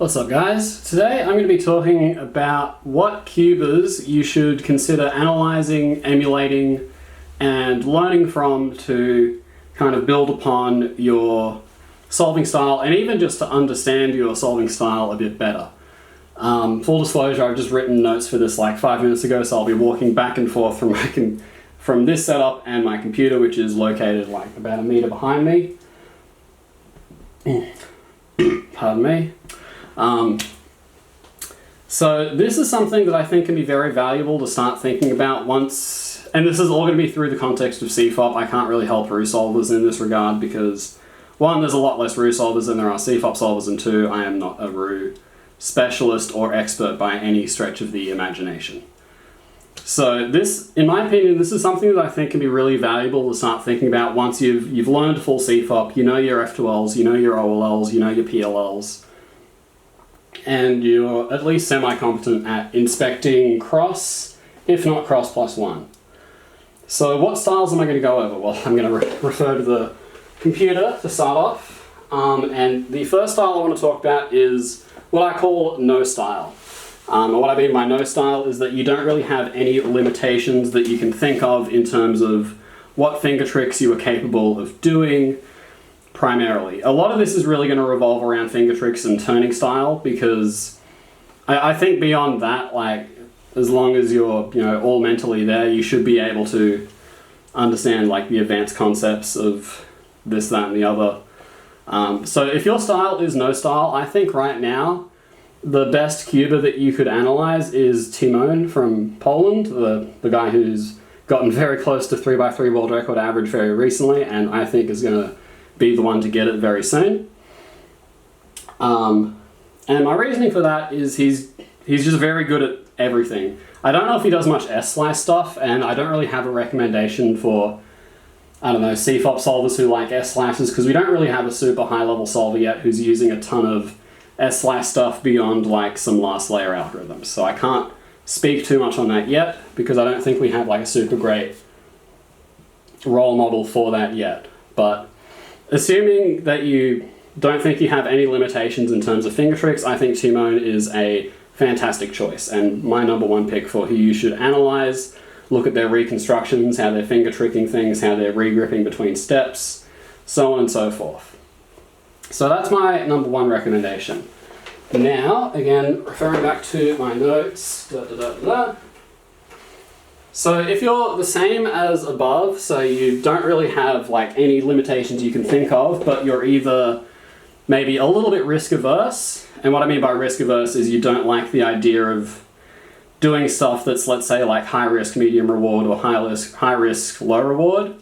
What's up, guys? Today I'm going to be talking about what cubers you should consider analyzing, emulating, and learning from to kind of build upon your solving style and even just to understand your solving style a bit better. Full disclosure, I've just written notes for this like 5 minutes ago, so I'll be walking back and forth from this setup and my computer, which is located like about a meter behind me. Pardon me. So this is something that I think can be very valuable to start thinking about once, and this is all going to be through the context of CFOP. I can't really help root solvers in this regard because, one, there's a lot less root solvers than there are CFOP solvers, and two, I am not a root specialist or expert by any stretch of the imagination. So this, in my opinion, this is something that I think can be really valuable to start thinking about once you've learned full CFOP, you know your F2Ls, you know your OLLs, you know your PLLs, and you're at least semi-competent at inspecting cross, if not cross plus one. So what styles am I going to go over? Well, I'm going to refer to the computer to start off, and the first style I want to talk about is what I call no style. And what I mean by no style is that you don't really have any limitations that you can think of in terms of what finger tricks you are capable of doing primarily. A lot of this is really going to revolve around finger tricks and turning style, because I think beyond that, like, as long as you're, all mentally there, you should be able to understand like the advanced concepts of this, that, and the other. So if your style is no style, I think right now the best cuber that you could analyze is Timon from Poland, the guy who's gotten very close to 3x3 world record average very recently, and I think is going to be the one to get it very soon. And my reasoning for that is he's just very good at everything. I don't know if he does much S-slice stuff, and I don't really have a recommendation for, CFOP solvers who like S-slices, because we don't really have a super high-level solver yet who's using a ton of S-slice stuff beyond like some last layer algorithms. So I can't speak too much on that yet, because I don't think we have like a super great role model for that yet. But assuming that you don't think you have any limitations in terms of finger tricks, I think Timon is a fantastic choice and my number one pick for who you should analyze, look at their reconstructions, how they're finger tricking things, how they're regripping between steps, so on and so forth. So that's my number one recommendation. Now, again, referring back to my notes, So if you're the same as above, so you don't really have like any limitations you can think of, but you're either maybe a little bit risk averse, and what I mean by risk averse is you don't like the idea of doing stuff that's, let's say, like high risk, medium reward, or high risk, low reward.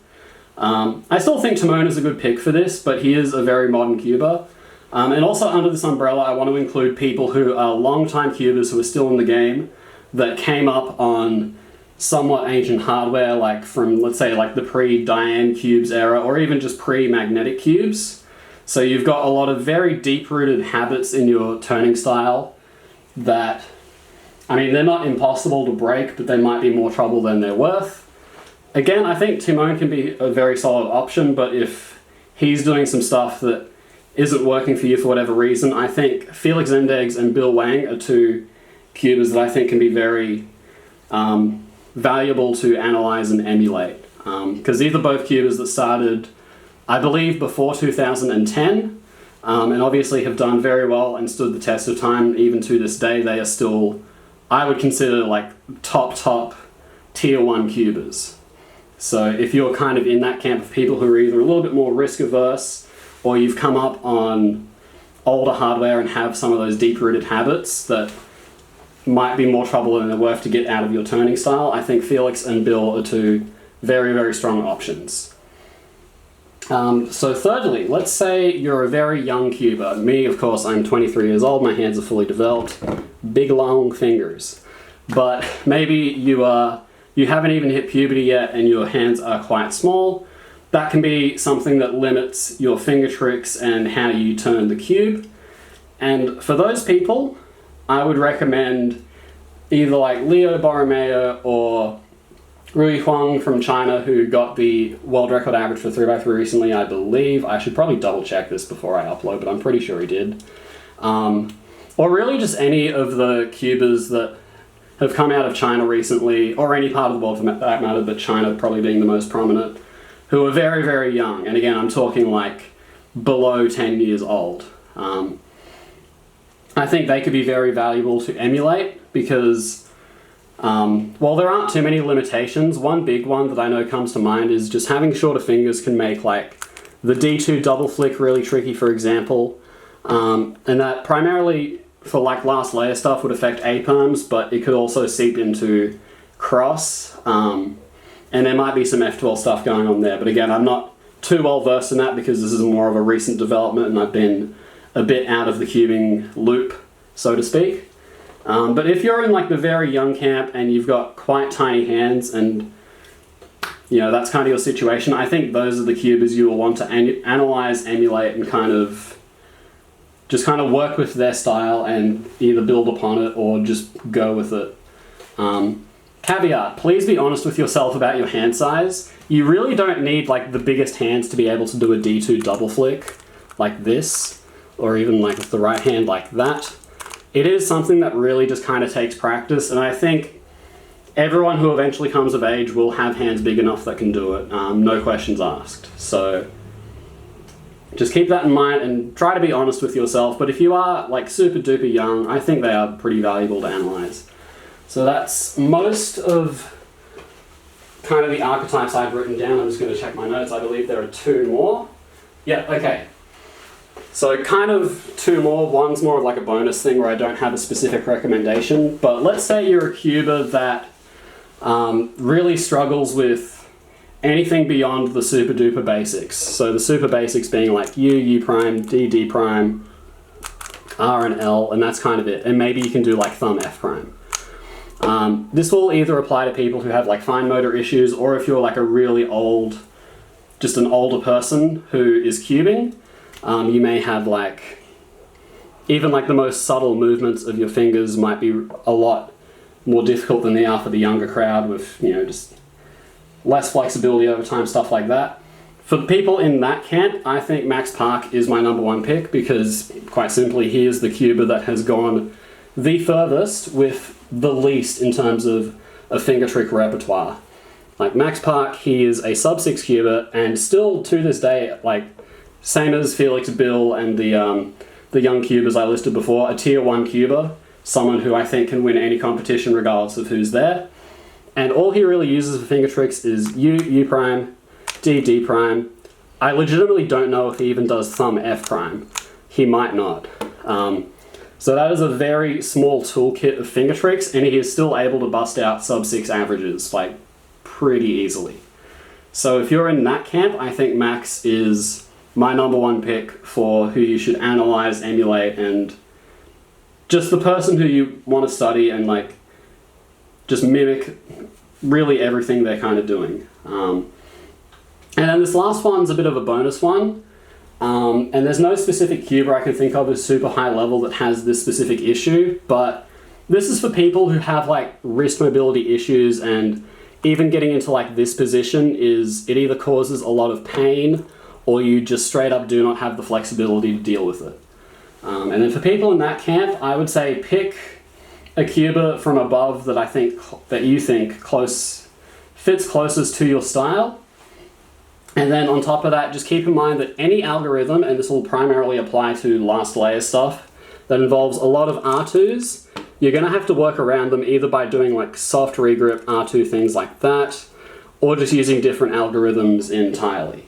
I still think Timon is a good pick for this, but he is a very modern cuber. And also under this umbrella, I want to include people who are long-time cubers who are still in the game that came up on somewhat ancient hardware, like from, let's say, like the pre-Diane cubes era, or even just pre-magnetic cubes. So you've got a lot of very deep-rooted habits in your turning style that, they're not impossible to break, but they might be more trouble than they're worth. Again, I think Timon can be a very solid option, but if he's doing some stuff that isn't working for you for whatever reason, I think Felix Zendegs and Bill Wang are two cubers that I think can be very valuable to analyze and emulate. Because these are both cubers that started, I believe, before 2010, and obviously have done very well and stood the test of time. Even to this day, they are still, I would consider, like top tier 1 cubers. So if you're kind of in that camp of people who are either a little bit more risk averse, or you've come up on older hardware and have some of those deep-rooted habits that might be more trouble than they're worth to get out of your turning style, I think Felix and Bill are two very, very strong options. So thirdly, let's say you're a very young cuber. Me, of course, I'm 23 years old, my hands are fully developed, big long fingers. But maybe you haven't even hit puberty yet and your hands are quite small. That can be something that limits your finger tricks and how you turn the cube. And for those people, I would recommend either like Leo Borromeo or Rui Huang from China, who got the world record average for 3x3 recently, I believe. I should probably double check this before I upload, but I'm pretty sure he did. or really just any of the cubers that have come out of China recently, or any part of the world for that matter, but China probably being the most prominent, who are very, very young. And again, I'm talking like below 10 years old. I think they could be very valuable to emulate because, while there aren't too many limitations, one big one that I know comes to mind is just having shorter fingers can make like the D2 double flick really tricky, for example. And that primarily for like last layer stuff would affect A-perms, but it could also seep into cross. And there might be some F12 stuff going on there. But again, I'm not too well versed in that because this is more of a recent development and I've been a bit out of the cubing loop, so to speak. But if you're in like the very young camp and you've got quite tiny hands and you know that's kind of your situation, I think those are the cubers you will want to analyze, emulate, and kind of work with their style and either build upon it or just go with it. Caveat, please be honest with yourself about your hand size. You really don't need like the biggest hands to be able to do a D2 double flick like this, or even like with the right hand like that. It is something that really just kind of takes practice, and I think everyone who eventually comes of age will have hands big enough that can do it, no questions asked. So just keep that in mind and try to be honest with yourself. But if you are like super duper young, I think they are pretty valuable to analyze. So that's most of kind of the archetypes I've written down. I'm just going to check my notes. I believe there are 2 more. Yeah, okay. So kind of 2 more. One's more of like a bonus thing where I don't have a specific recommendation. But let's say you're a cuber that really struggles with anything beyond the super duper basics. So the super basics being like U, U prime, D, D prime, R and L, and that's kind of it. And maybe you can do like thumb F prime. This will either apply to people who have like fine motor issues, or if you're like a really old, just an older person who is cubing, you may have like, even like the most subtle movements of your fingers might be a lot more difficult than they are for the younger crowd with, you know, just less flexibility over time, stuff like that. For the people in that camp, I think Max Park is my #1 pick because, quite simply, he is the cuber that has gone the furthest with the least in terms of a finger trick repertoire. Like Max Park, he is a sub-6 cuber, and still to this day, like same as Felix Bill and the young cubers I listed before, a tier 1 cuber, someone who I think can win any competition regardless of who's there. And all he really uses for finger tricks is U, U prime, D, D prime. I legitimately don't know if he even does thumb F prime. He might not. So that is a very small toolkit of finger tricks, and he is still able to bust out sub-6 averages, like, pretty easily. So if you're in that camp, I think Max is my #1 pick for who you should analyze, emulate, and just the person who you want to study and, like, just mimic really everything they're kind of doing. And then this last one's a bit of a bonus one. And there's no specific cuber I can think of as super high level that has this specific issue, but this is for people who have like wrist mobility issues, and even getting into like this position it either causes a lot of pain or you just straight up do not have the flexibility to deal with it. And then for people in that camp, I would say pick a cuber from above that you think fits closest to your style. And then on top of that, just keep in mind that any algorithm, and this will primarily apply to last layer stuff, that involves a lot of R2s, you're going to have to work around them either by doing like soft regrip, R2 things like that, or just using different algorithms entirely.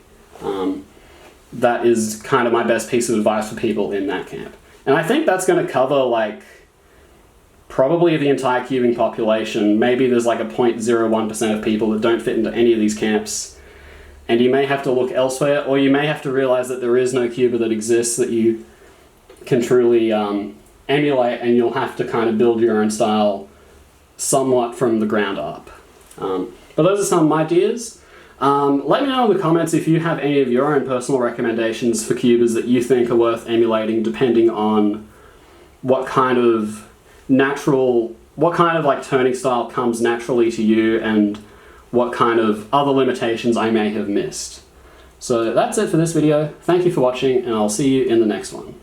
That is kind of my best piece of advice for people in that camp. And I think that's going to cover like probably the entire cubing population. Maybe there's like a 0.01% of people that don't fit into any of these camps. And you may have to look elsewhere, or you may have to realize that there is no cuber that exists that you can truly emulate, and you'll have to kind of build your own style somewhat from the ground up. But those are some of my ideas. Let me know in the comments if you have any of your own personal recommendations for cubers that you think are worth emulating, depending on what kind of like turning style comes naturally to you, and what kind of other limitations I may have missed. So that's it for this video. Thank you for watching, and I'll see you in the next one.